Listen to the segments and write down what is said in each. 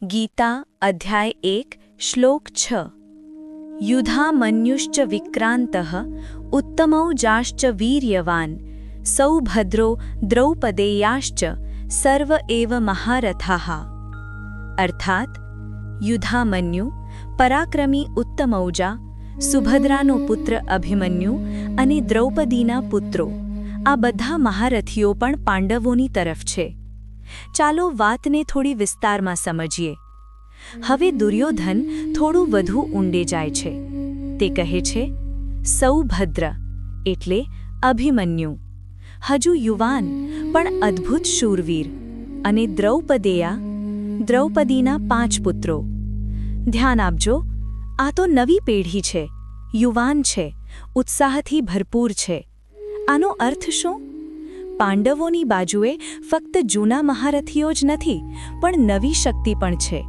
ગીતા અધ્યાય 1 શ્લોક 6 યુધામન્યુશ્ચ વિક્રાંતઃ ઉત્તમૌજાશ્ચ વીર્યવાન સૌભદ્રો દ્રૌપદેયાશ્ચ સર્વ એવ મહારથાઃ અર્થાત યુધામન્યુ પરાક્રમી ઉત્તમૌજા, સુભદ્રાનો પુત્ર અભિમન્યુ અને દ્રૌપદીના પુત્રો આ બધા મહારથીઓ પણ પાંડવોની તરફ છે. ચાલો વાતને થોડી વિસ્તારમાં સમજીએ. હવે દુર્યોધન થોડું વધુ ઊંડે જાય છે. તે કહે છે, સૌભદ્ર એટલે અભિમન્યુ, હજુ યુવાન પણ અદ્ભુત શૂરવીર, અને દ્રૌપદેયા, દ્રૌપદીના 5 પુત્રો. ધ્યાન આપજો, આ તો નવી પેઢી છે, યુવાન છે, ઉત્સાહથી ભરપૂર છે. આનો અર્થ શું? પાંડવોની બાજુએ ફક્ત જૂના મહારથીઓ જ નથી, પણ નવી શક્તિ પણ છે.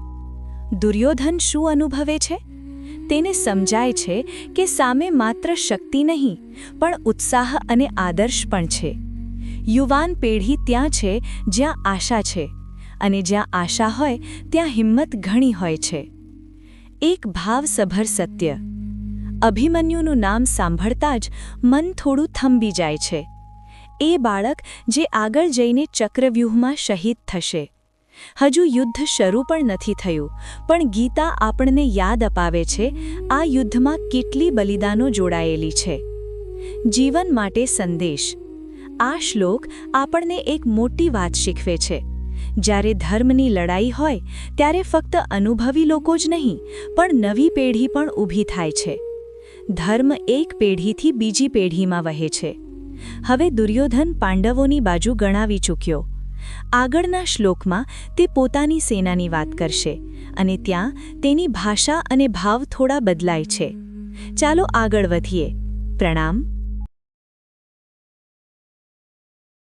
દુર્યોધન શું અનુભવે છે? તેને સમજાય છે કે સામે માત્ર શક્તિ નહીં, પણ ઉત્સાહ અને આદર્શ પણ છે. યુવાન પેઢી ત્યાં છે જ્યાં આશા છે, અને જ્યાં આશા હોય ત્યાં હિંમત ઘણી હોય છે. એક ભાવસભર સત્ય. અભિમન્યુનું નામ સાંભળતા જ મન થોડું થંભી જાય છે. એ બાળક જે આગળ જઈને ચક્રવ્યૂહમાં શહીદ થશે. હજુ યુદ્ધ શરૂ પણ નથી થયું, પણ ગીતા આપણને યાદ અપાવે છે આ યુદ્ધમાં કેટલી બલિદાનો જોડાયેલી છે. જીવન માટે સંદેશ. આ શ્લોક આપણને એક મોટી વાત શીખવે છે. જ્યારે ધર્મની લડાઈ હોય ત્યારે ફક્ત અનુભવી લોકો જ નહીં, પણ નવી પેઢી પણ ઊભી થાય છે. ધર્મ એક પેઢીથી બીજી પેઢીમાં વહે છે. હવે દુર્યોધન પાંડવોની બાજુ ગણાવી ચૂક્યો. આગળના શ્લોકમાં તે પોતાની સેનાની વાત કરશે, અને ત્યાં તેની ભાષા અને ભાવ થોડા બદલાય છે. ચાલો આગળ વધીએ. પ્રણામ.